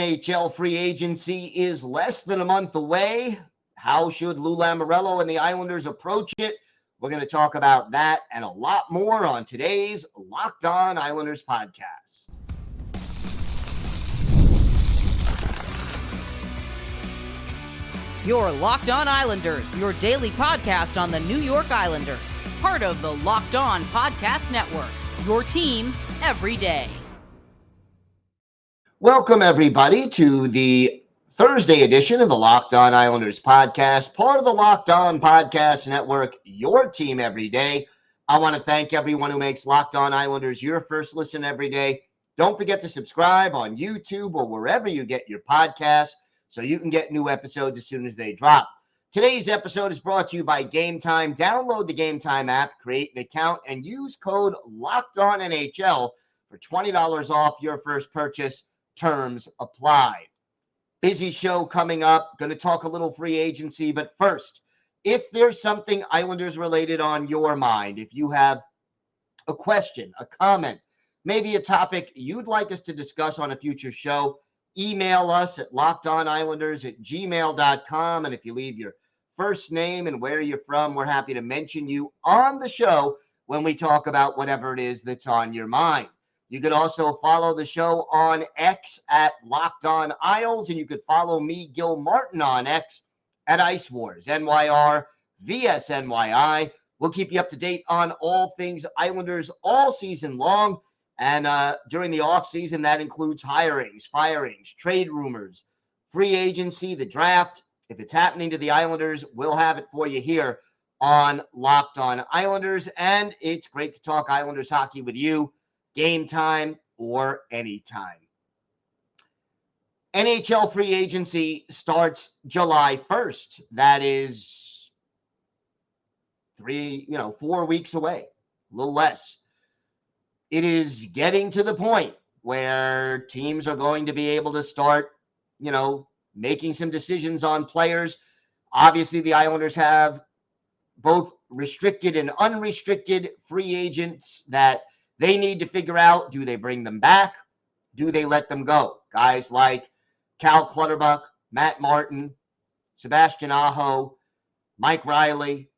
NHL free agency is less than a month away. How should Lou Lamoriello and the Islanders approach it? We're going to talk about that and a lot more on today's Locked On Islanders podcast. Your Locked On Islanders, your daily podcast on the New York Islanders. Part of the Locked On Podcast Network, your team every day. Welcome, everybody, to the Thursday edition of the Locked On Islanders podcast, part of the Locked On Podcast Network, your team every day. I want to thank everyone who makes Locked On Islanders your first listen every day. Don't forget to subscribe on YouTube or wherever you get your podcasts so you can get new episodes as soon as they drop. Today's episode is brought to you by Game Time. Download the Game Time app, create an account, and use code LOCKEDONNHL for $20 off your first purchase. Terms apply. Busy show coming up. Going to talk a little free agency, but first, if there's something Islanders related on your mind, if you have a question, a comment, maybe a topic you'd like us to discuss on a future show, email us at lockedonislanders@gmail.com. And if you leave your first name and where you're from, we're happy to mention you on the show when we talk about whatever it is that's on your mind. You could also follow the show on X at Locked On Isles, and you could follow me, Gil Martin, on X at Ice Wars, NYR, VSNYI. We'll keep you up to date on all things Islanders all season long. And during the offseason, that includes hirings, firings, trade rumors, free agency, the draft. If it's happening to the Islanders, we'll have it for you here on Locked On Islanders. And it's great to talk Islanders hockey with you, game time or anytime. NHL free agency starts July 1st. That is 4 weeks away, a little less. It is getting to the point where teams are going to be able to start, making some decisions on players. Obviously, the Islanders have both restricted and unrestricted free agents that they need to figure out. Do they bring them back? Do they let them go? Guys like Cal Clutterbuck, Matt Martin, Sebastian Aho, Mike Riley,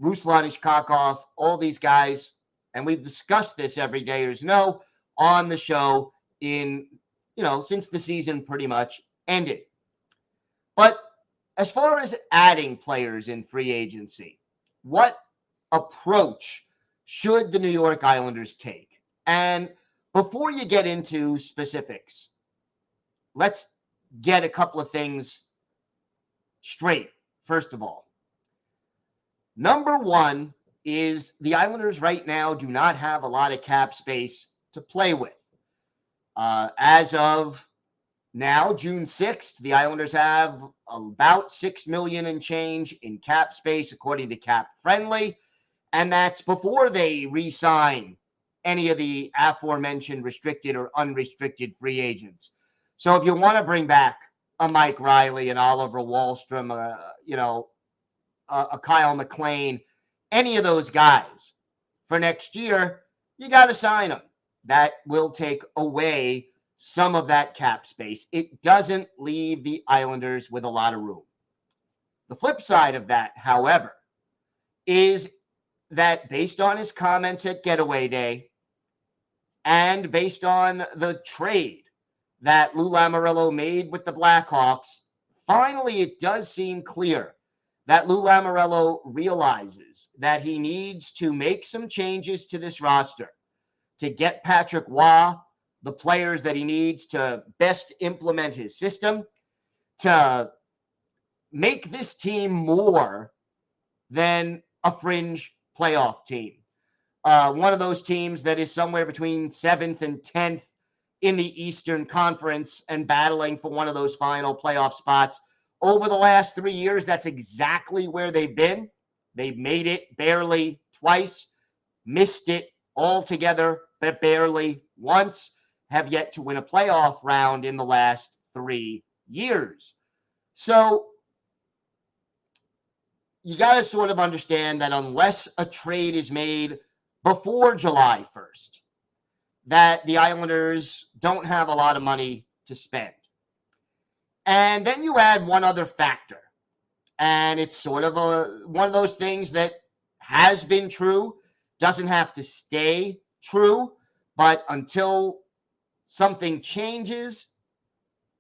Ruslan Ishkakov, all these guys. And we've discussed this everydayers know on the show since the season pretty much ended. But as far as adding players in free agency, what approach should the New York Islanders take? And before you get into specifics, let's get a couple of things straight. First of all, number one is the Islanders right now do not have a lot of cap space to play with. As of now, June 6th, the Islanders have about $6 million and change in cap space, according to Cap Friendly. And that's before they re-sign any of the aforementioned restricted or unrestricted free agents. So if you want to bring back a Mike Riley, an Oliver Wahlstrom, a Kyle McLean, any of those guys for next year, you got to sign them. That will take away some of that cap space. It doesn't leave the Islanders with a lot of room. The flip side of that, however, is that based on his comments at Getaway Day and based on the trade that Lou Lamoriello made with the Blackhawks, finally it does seem clear that Lou Lamoriello realizes that he needs to make some changes to this roster to get Patrick Waugh the players that he needs to best implement his system, to make this team more than a fringe playoff team. One of those teams that is somewhere between 7th and 10th in the Eastern Conference and battling for one of those final playoff spots. Over the last 3 years, that's exactly where they've been. They've made it barely twice, missed it altogether, but barely once, have yet to win a playoff round in the last 3 years. So you got to sort of understand that unless a trade is made before July 1st, that the Islanders don't have a lot of money to spend. And then you add one other factor, and it's sort of one of those things that has been true, doesn't have to stay true, but until something changes,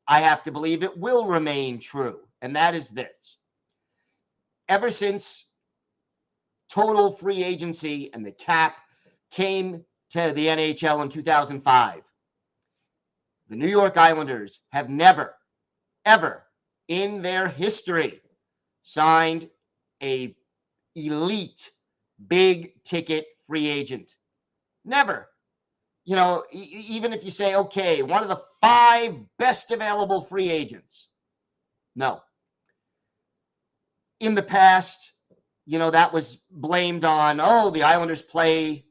I have to believe it will remain true. And that is this. Ever since total free agency and the cap came to the NHL in 2005, the New York Islanders have never, ever in their history signed a elite big ticket free agent. Never. You know, even if you say, okay, one of the 5 best available free agents. No. In the past, you know, that was blamed on, oh, the Islanders play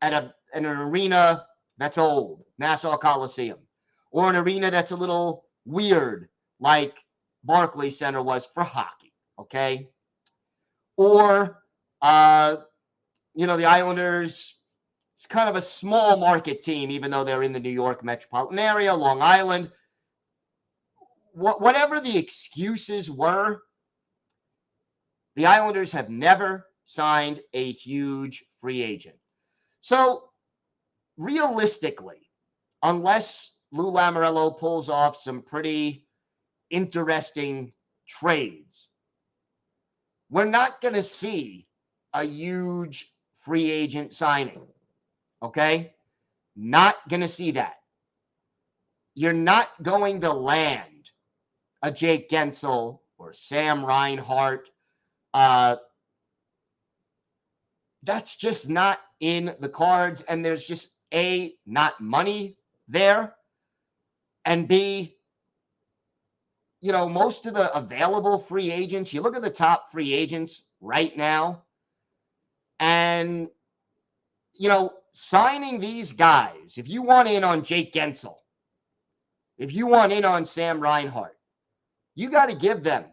at an arena that's old, Nassau Coliseum, or an arena that's a little weird, like Barclays Center was for hockey, okay? Or, you know, the Islanders, it's kind of a small market team, even though they're in the New York metropolitan area, Long Island. Whatever the excuses were, the Islanders have never signed a huge free agent. So, realistically, unless Lou Lamoriello pulls off some pretty interesting trades, we're not going to see a huge free agent signing. Okay? Not going to see that. You're not going to land a Jake Gensel or Sam Reinhart. That's just not in the cards, and there's just A, not money there, and B, you know, most of the available free agents, you look at the top free agents right now, and, you know, signing these guys, if you want in on Jake Gensel, if you want in on Sam Reinhart, you got to give them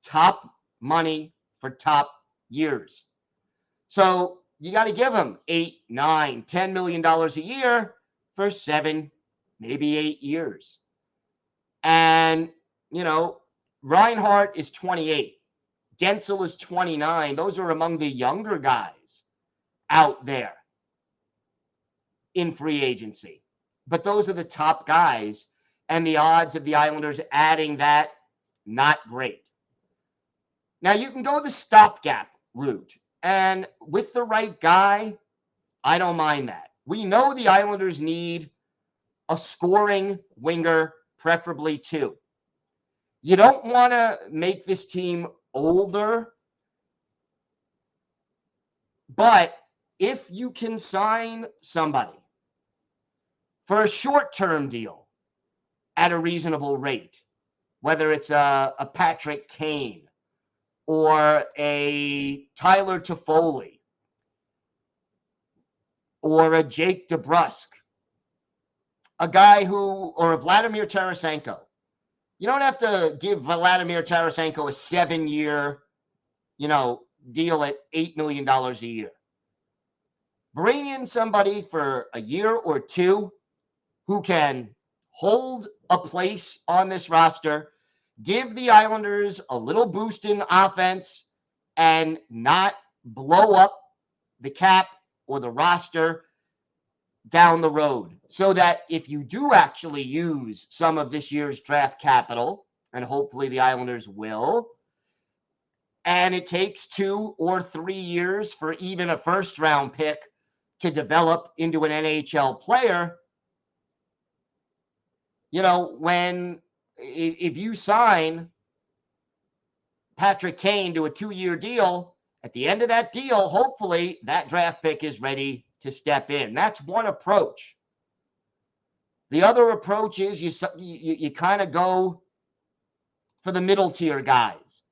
top money for top years. So you got to give them $8, $9, $10 million a year for 7, maybe 8 years. And, you know, Reinhart is 28. Gensel is 29. Those are among the younger guys out there in free agency. But those are the top guys, and the odds of the Islanders adding that, not great. Now, you can go the stopgap route, and with the right guy, I don't mind that. We know the Islanders need a scoring winger, preferably 2. You don't want to make this team older, but if you can sign somebody for a short-term deal at a reasonable rate, whether it's a Patrick Kane or a Tyler Toffoli or a Jake DeBrusk, a guy who, or a Vladimir Tarasenko. You don't have to give Vladimir Tarasenko a 7-year, you know, deal at $8 million a year. Bring in somebody for a year or 2 who can hold a place on this roster, give the Islanders a little boost in offense, and not blow up the cap or the roster down the road, so that if you do actually use some of this year's draft capital, and hopefully the Islanders will, and it takes 2 or 3 years for even a first-round pick to develop into an NHL player, you know, if you sign Patrick Kane to a 2-year deal, at the end of that deal, hopefully that draft pick is ready to step in. That's one approach. The other approach is you kind of go for the middle tier guys.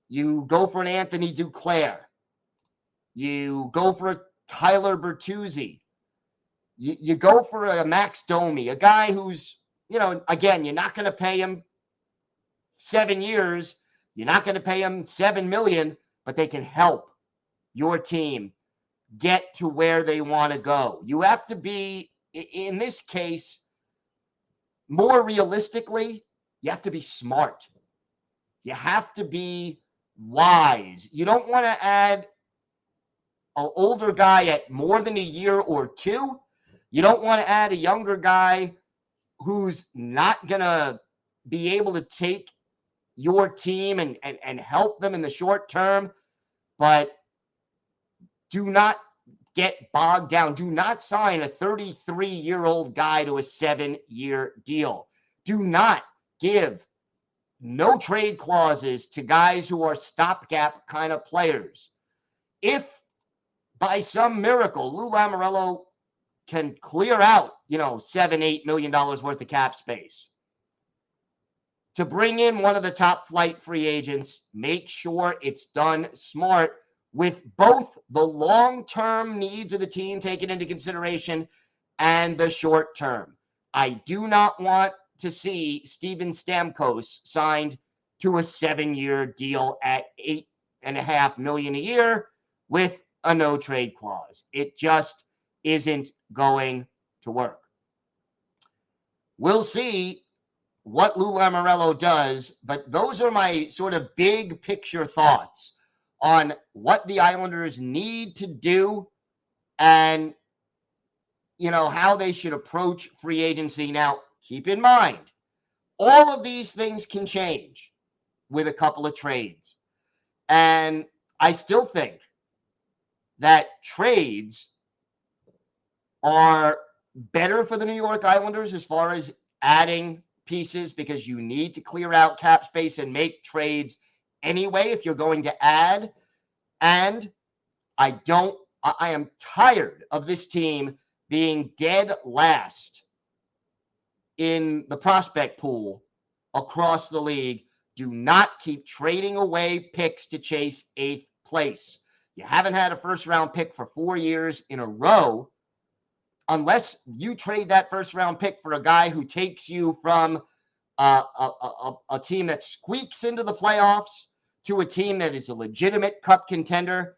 You go for an Anthony Duclair. You go for a Tyler Bertuzzi. You go for a Max Domi, a guy who's, you know, again, you're not going to pay him 7 years. You're not going to pay him $7 million, but they can help your team get to where they want to go. You have to be, in this case, more realistically, You have to be smart. You have to be wise. You don't want to add an older guy at more than a year or two. You don't want to add a younger guy who's not going to be able to take your team and help them in the short term. But do not get bogged down. Do not sign a 33-year-old guy to a 7-year deal. Do not give no trade clauses to guys who are stopgap kind of players. If by some miracle Lou Lamoriello can clear out, $7-8 million worth of cap space to bring in one of the top flight free agents, make sure it's done smart with both the long-term needs of the team taken into consideration and the short term. I do not want to see Steven Stamkos signed to a 7-year deal at $8.5 million a year with a no trade clause. It just isn't going to work. We'll see what Lou Lamoriello does, but those are my sort of big picture thoughts on what the Islanders need to do and, how they should approach free agency. Now, keep in mind, all of these things can change with a couple of trades. And I still think that trades are better for the New York Islanders as far as adding pieces, because you need to clear out cap space and make trades anyway if you're going to add. And I am tired of this team being dead last in the prospect pool across the league. Do not keep trading away picks to chase 8th place. You haven't had a first-round pick for 4 years in a row unless you trade that first-round pick for a guy who takes you from a team that squeaks into the playoffs to a team that is a legitimate cup contender.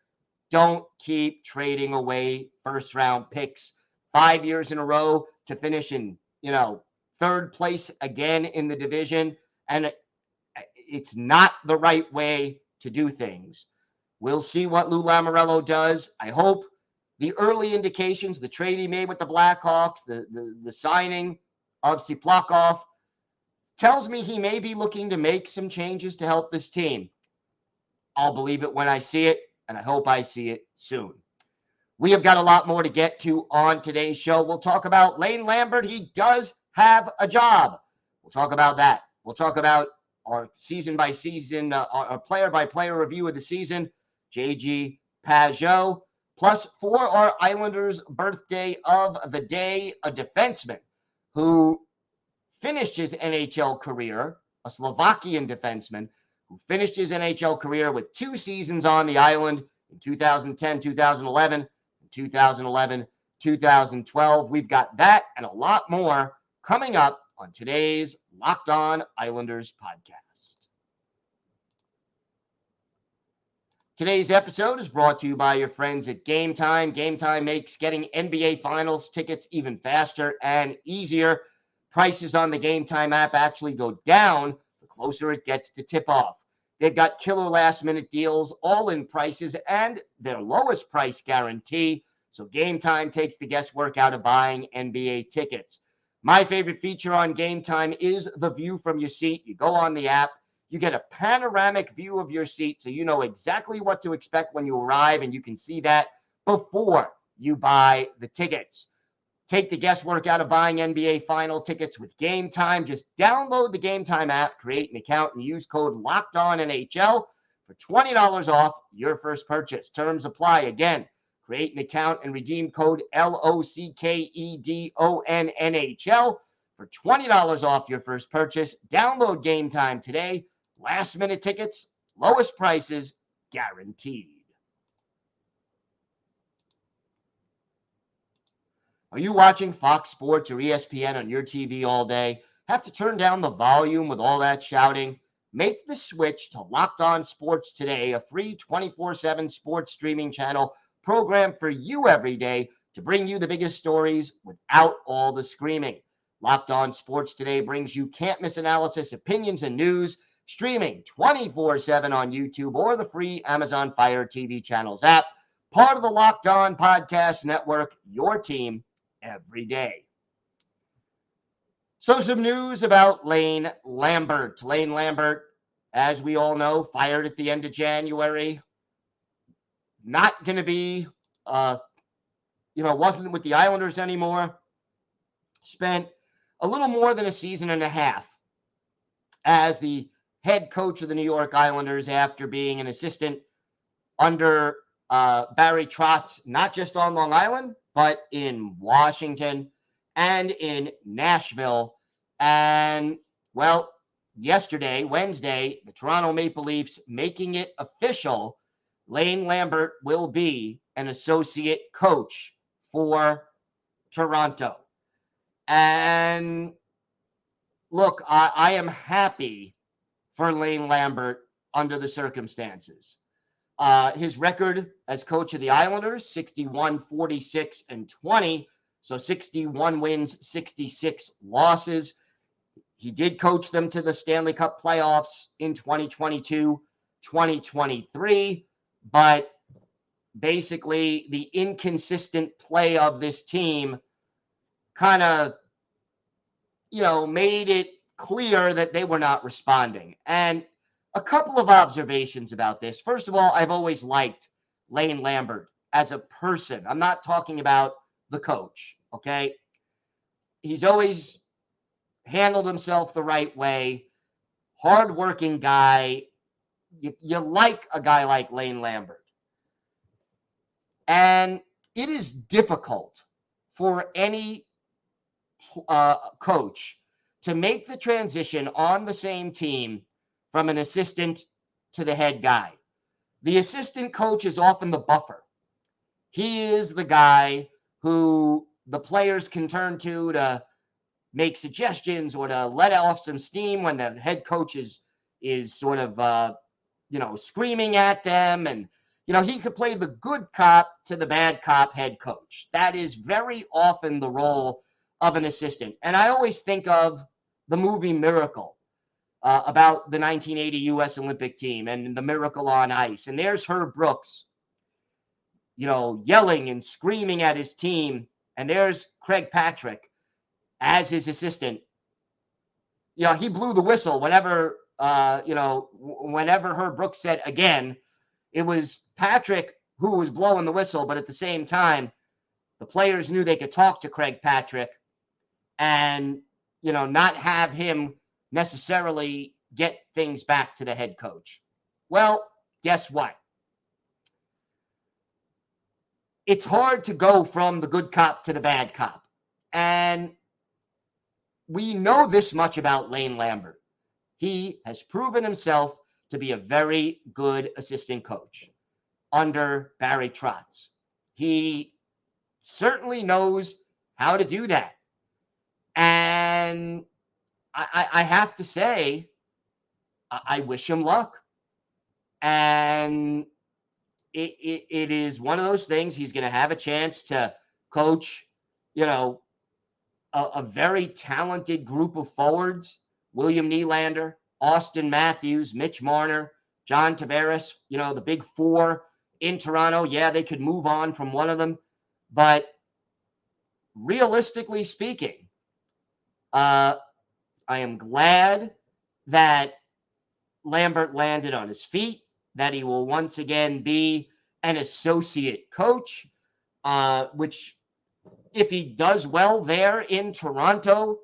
Don't keep trading away first-round picks 5 years in a row to finish in, 3rd place again in the division. And it's not the right way to do things. We'll see what Lou Lamoriello does. I hope the early indications, the trade he made with the Blackhawks, the signing of Siplakov, tells me he may be looking to make some changes to help this team. I'll believe it when I see it, and I hope I see it soon. We have got a lot more to get to on today's show. We'll talk about Lane Lambert. He does have a job. We'll talk about that. We'll talk about our season-by-season, our player-by-player review of the season, JG Pageau. Plus, for our Islanders' birthday of the day, a defenseman who finished his NHL career, a Slovakian defenseman who finished his NHL career with 2 seasons on the island in 2010, 2011, and 2011, 2012. We've got that and a lot more coming up on today's Locked On Islanders podcast. Today's episode is brought to you by your friends at Game Time. Game Time makes getting NBA Finals tickets even faster and easier. Prices on the Game Time app actually go down the closer it gets to tip-off. They've got killer last-minute deals, all-in prices, and their lowest price guarantee. So Game Time takes the guesswork out of buying NBA tickets. My favorite feature on Game Time is the view from your seat. You go on the app, you get a panoramic view of your seat, so you know exactly what to expect when you arrive, and you can see that before you buy the tickets. Take the guesswork out of buying NBA Final tickets with Game Time. Just download the Game Time app, create an account, and use code LOCKEDONNHL for $20 off your first purchase. Terms apply. Again, create an account and redeem code LOCKEDONNHL for $20 off your first purchase. Download Game Time today. Last-minute tickets, lowest prices guaranteed. Are you watching Fox Sports or ESPN on your TV all day? Have to turn down the volume with all that shouting? Make the switch to Locked On Sports Today, a free 24/7 sports streaming channel programmed for you every day to bring you the biggest stories without all the screaming. Locked On Sports Today brings you can't-miss analysis, opinions, and news, streaming 24/7 on YouTube or the free Amazon Fire TV channels app. Part of the Locked On Podcast Network, your team every day. So some news about Lane Lambert. Lane Lambert, as we all know, fired at the end of January. Not going to be, wasn't with the Islanders anymore. Spent a little more than a season and a half as the head coach of the New York Islanders after being an assistant under Barry Trotz, not just on Long Island, but in Washington and in Nashville. And, well, yesterday, Wednesday, the Toronto Maple Leafs making it official. Lane Lambert will be an associate coach for Toronto. And look, I am happy for Lane Lambert under the circumstances. His record as coach of the Islanders, 61-46-20. So 61 wins, 66 losses. He did coach them to the Stanley Cup playoffs in 2022, 2023. But basically, the inconsistent play of this team kind of, made it clear that they were not responding. And a couple of observations about this. First of all, I've always liked Lane Lambert as a person. I'm not talking about the coach, okay? He's always handled himself the right way. Hardworking guy. You like a guy like Lane Lambert. And it is difficult for any coach to make the transition on the same team from an assistant to the head guy. The assistant coach is often the buffer. He is the guy who the players can turn to make suggestions or to let off some steam when the head coach is sort of, screaming at them. And, he could play the good cop to the bad cop head coach. That is very often the role of an assistant. And I always think of the movie Miracle about the 1980 U.S. Olympic team and the Miracle on Ice. And there's Herb Brooks, yelling and screaming at his team. And there's Craig Patrick as his assistant. He blew the whistle whenever Herb Brooks said again. It was Patrick who was blowing the whistle, but at the same time, the players knew they could talk to Craig Patrick and, not have him necessarily get things back to the head coach. Well, guess what? It's hard to go from the good cop to the bad cop. And we know this much about Lane Lambert. He has proven himself to be a very good assistant coach under Barry Trotz. He certainly knows how to do that. And I have to say, I wish him luck. And it is one of those things. He's going to have a chance to coach, a very talented group of forwards. William Nylander, Austin Matthews, Mitch Marner, John Tavares, the big four in Toronto. Yeah, they could move on from one of them. But realistically speaking, I am glad that Lambert landed on his feet, that he will once again be an associate coach, which if he does well there in Toronto,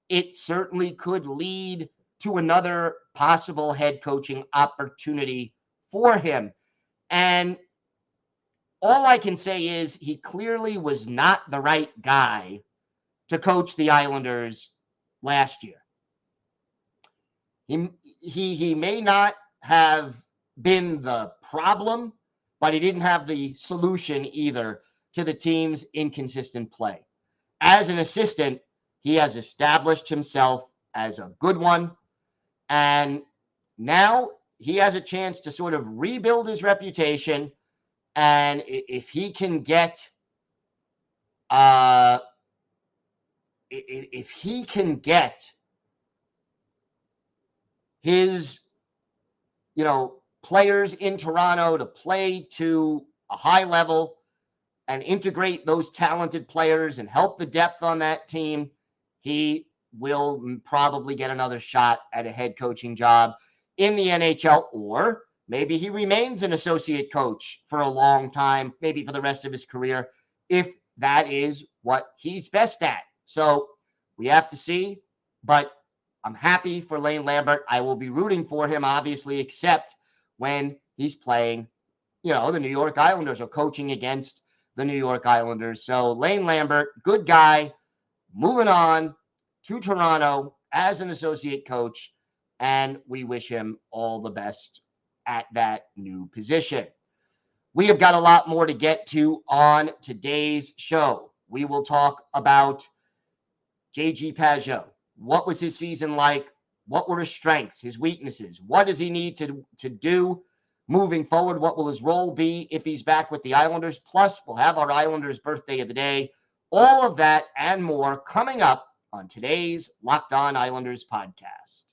it certainly could lead to another possible head coaching opportunity for him. And all I can say is he clearly was not the right guy to coach the Islanders last year. He may not have been the problem, but he didn't have the solution either to the team's inconsistent play. As an assistant, he has established himself as a good one, and now he has a chance to sort of rebuild his reputation. And if he can get if he can get his, players in Toronto to play to a high level and integrate those talented players and help the depth on that team, he will probably get another shot at a head coaching job in the NHL, or maybe he remains an associate coach for a long time, maybe for the rest of his career, if that is what he's best at. So we have to see, but I'm happy for Lane Lambert. I will be rooting for him, obviously, except when he's playing, the New York Islanders or coaching against the New York Islanders. So Lane Lambert, good guy, moving on to Toronto as an associate coach, and we wish him all the best at that new position. We have got a lot more to get to on today's show. We will talk about J.G. Pageau. What was his season like? What were his strengths, his weaknesses? What does he need to do moving forward? What will his role be if he's back with the Islanders? Plus, we'll have our Islanders birthday of the day. All of that and more coming up on today's Locked On Islanders podcast.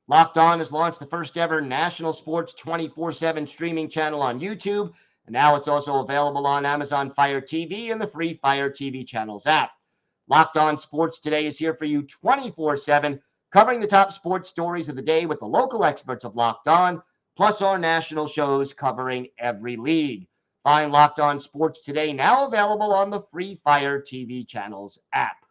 Locked On has launched the first ever national sports 24/7 streaming channel on YouTube. And now it's also available on Amazon Fire TV and the free Fire TV channels app. Locked On Sports Today is here for you 24/7, covering the top sports stories of the day with the local experts of Locked On, plus our national shows covering every league. Find Locked On Sports Today now available on the free Fire TV channels app.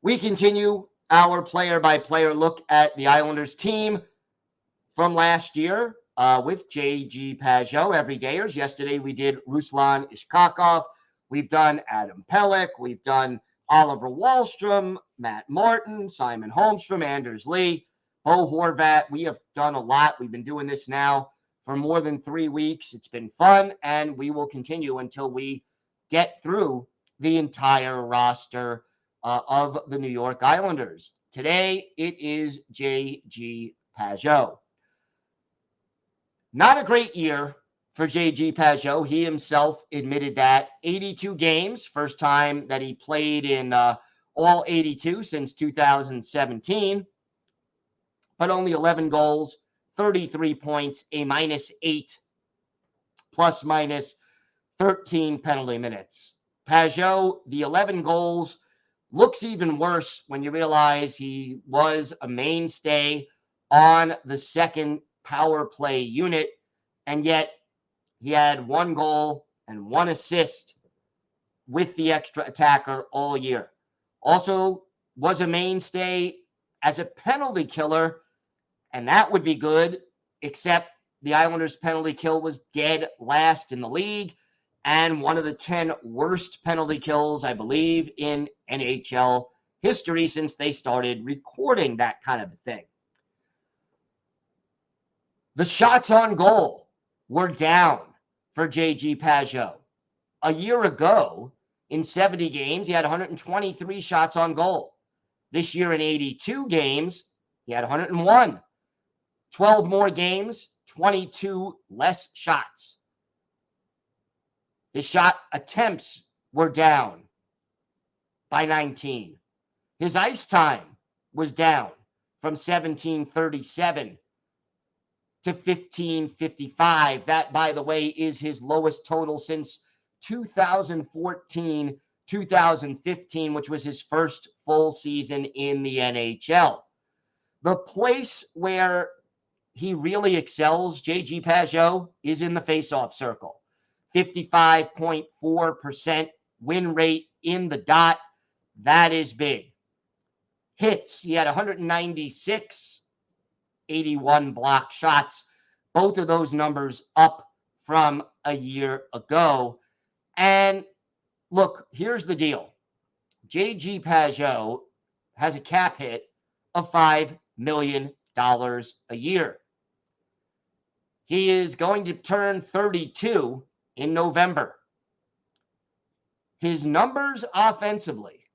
We continue our player-by-player look at the Islanders team from last year with J.G. Pageau, everydayers. Yesterday we did Ruslan Ishkakov. We've done Adam Pelech. We've done Oliver Wahlstrom, Matt Martin, Simon Holmstrom, Anders Lee, Bo Horvat. We have done a lot. We've been doing this now for more than 3 weeks. It's been fun, and we will continue until we get through the entire roster of the New York Islanders. Today, it is J.G. Pageau. Not a great year for J.G. Pageau. He himself admitted that. 82 games, first time that he played in all 82 since 2017, but only 11 goals, 33 points, a -8, plus minus 13 penalty minutes. Pageau, the 11 goals, looks even worse when you realize he was a mainstay on the second power play unit, and yet he had 1 goal and 1 assist with the extra attacker all year. Also was a mainstay as a penalty killer, and that would be good, except the Islanders' penalty kill was dead last in the league and one of the 10 worst penalty kills, I believe, in NHL history since they started recording that kind of a thing. The shots on goal were down for J.G. Pageau. A year ago, in 70 games, he had 123 shots on goal. This year in 82 games, he had 101. 12 more games, 22 less shots. His shot attempts were down by 19. His ice time was down from 17:37 to 15:55. That, by the way, is his lowest total since 2014-2015, which was his first full season in the NHL. The place where he really excels, J.G. Pageau, is in the faceoff circle. 55.4% win rate in the dot. That is big. Hits, he had 196, 81 block shots. Both of those numbers up from a year ago. And look, here's the deal. J.G. Pageau has a cap hit of $5 million a year. He is going to turn 32 in November. His numbers offensively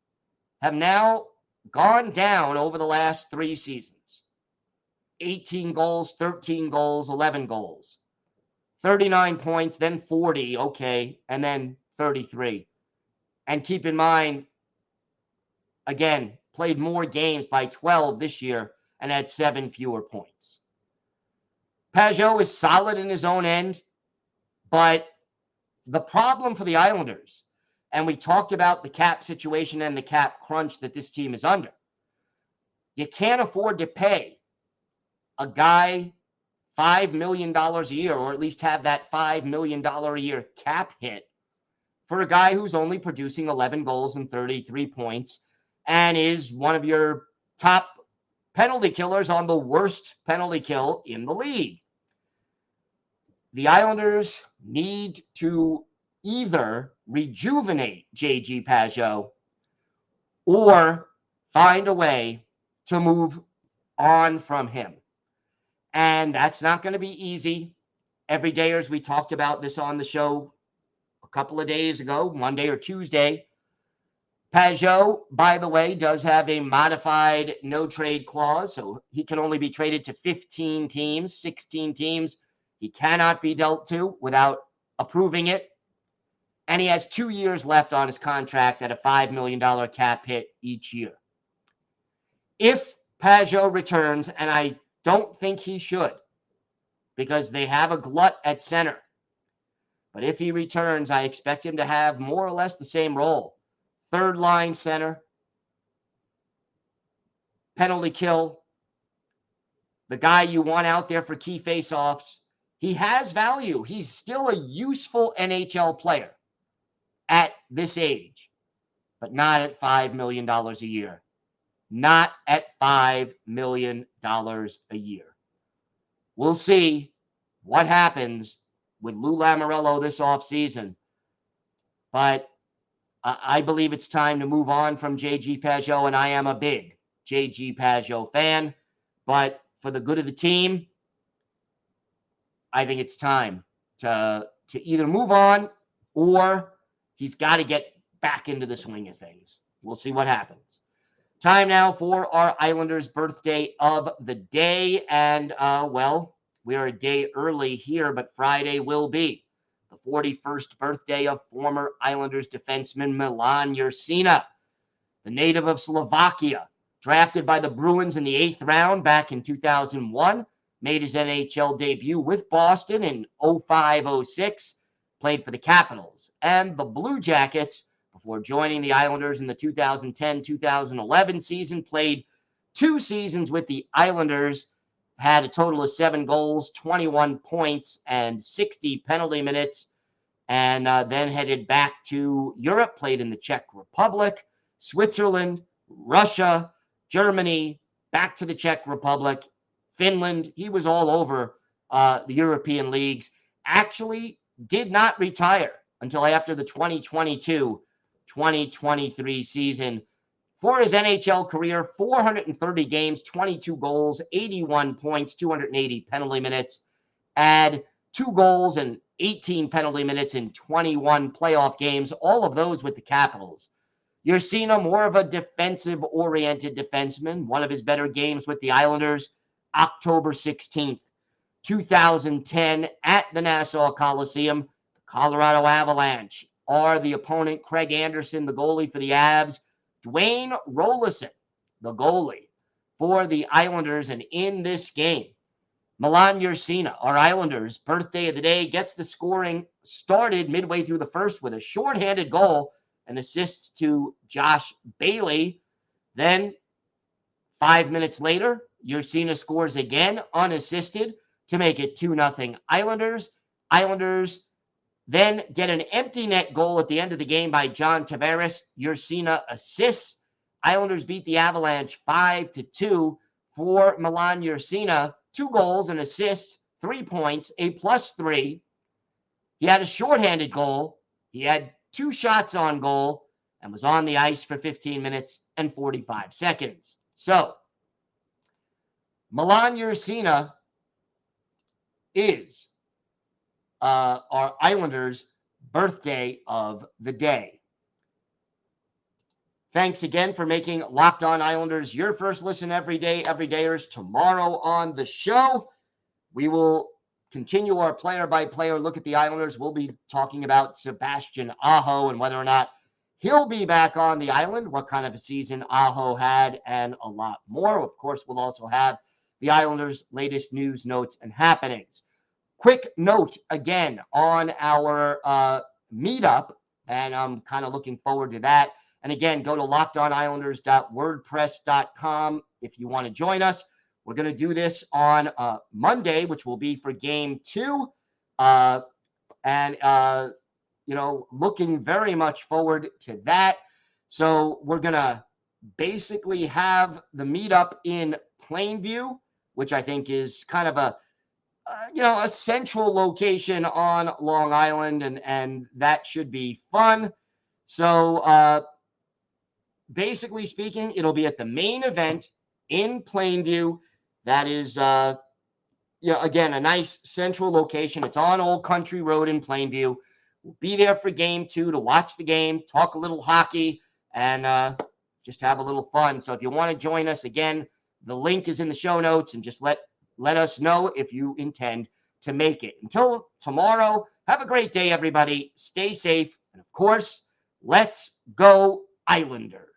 have now gone down over the last 3 seasons. 18 goals, 13 goals, 11 goals. 39 points, then 40, okay, and then 33. And keep in mind, again, played more games by 12 this year and had 7 fewer points. Pageau is solid in his own end, but the problem for the Islanders, and we talked about the cap situation and the cap crunch that this team is under, you can't afford to pay a guy $5 million a year, or at least have that $5 million a year cap hit for a guy who's only producing 11 goals and 33 points and is one of your top penalty killers on the worst penalty kill in the league. The Islanders need to either rejuvenate J.G. Pageau or find a way to move on from him. And that's not going to be easy. Everydayers, we talked about this on the show a couple of days ago, Monday or Tuesday. Pageau, by the way, does have a modified no-trade clause, so he can only be traded to 15 teams, 16 teams. He cannot be dealt to without approving it. And he has 2 years left on his contract at a $5 million cap hit each year. If Pageau returns, and I don't think he should, because they have a glut at center. But if he returns, I expect him to have more or less the same role. Third line center, penalty kill, the guy you want out there for key faceoffs. He has value. He's still a useful NHL player at this age, but not at $5 million a year. Not at $5 million a year. We'll see what happens with Lou Lamoriello this offseason. But I believe it's time to move on from J.G. Pageau, and I am a big J.G. Pageau fan. But for the good of the team, I think it's time to either move on or he's got to get back into the swing of things. We'll see what happens. Time now for our Islanders birthday of the day. And, well, we are a day early here, but Friday will be the 41st birthday of former Islanders defenseman Milan Jurčina, the native of Slovakia, drafted by the Bruins in the 8th round back in 2001, made his NHL debut with Boston in 05-06, played for the Capitals and the Blue Jackets before joining the Islanders in the 2010-2011 season, played 2 seasons with the Islanders, had a total of 7 goals, 21 points, and 60 penalty minutes, and then headed back to Europe, played in the Czech Republic, Switzerland, Russia, Germany, back to the Czech Republic, Finland. He was all over the European leagues. Actually did not retire until after the 2022-2023 season. For his NHL career, 430 games, 22 goals, 81 points, 280 penalty minutes, add 2 goals and 18 penalty minutes in 21 playoff games, all of those with the Capitals. Jurčina, more of a defensive-oriented defenseman. One of his better games with the Islanders, October 16th, 2010, at the Nassau Coliseum. The Colorado Avalanche are the opponent. Craig Anderson, the goalie for the Avs. Dwayne Rolison, the goalie for the Islanders. And in this game, Milan Jurčina, our Islanders' birthday of the day, gets the scoring started midway through the first with a shorthanded goal, an assist to Josh Bailey. Then 5 minutes later, Jurčina scores again unassisted to make it 2-0 Islanders. Islanders then get an empty net goal at the end of the game by John Tavares. Jurčina assists. Islanders beat the Avalanche 5-2 for Milan Jurčina. 2 goals, an assist, 3 points, a +3. He had a shorthanded goal. He had 2 shots on goal and was on the ice for 15 minutes and 45 seconds. So, Milan Jurčina is our Islanders' birthday of the day. Thanks again for making Locked On Islanders your first listen every day, everydayers. Tomorrow on the show, we will continue our player-by-player look at the Islanders, we'll be talking about Sebastian Aho and whether or not he'll be back on the island, what kind of a season Aho had, and a lot more. Of course, we'll also have the Islanders' latest news, notes, and happenings. Quick note again on our meetup, and I'm kind of looking forward to that. And again, go to lockedonislanders.wordpress.com if you want to join us. We're going to do this on Monday, which will be for game 2. Looking very much forward to that. So we're going to basically have the meetup in Plainview, which I think is kind of a central location on Long Island, and that should be fun. So basically speaking, it'll be at the main event in Plainview. That is, again, a nice central location. It's on Old Country Road in Plainview. We'll be there for game 2 to watch the game, talk a little hockey, and just have a little fun. So if you want to join us, again, the link is in the show notes, and just let us know if you intend to make it. Until tomorrow, have a great day, everybody. Stay safe. And of course, let's go Islanders.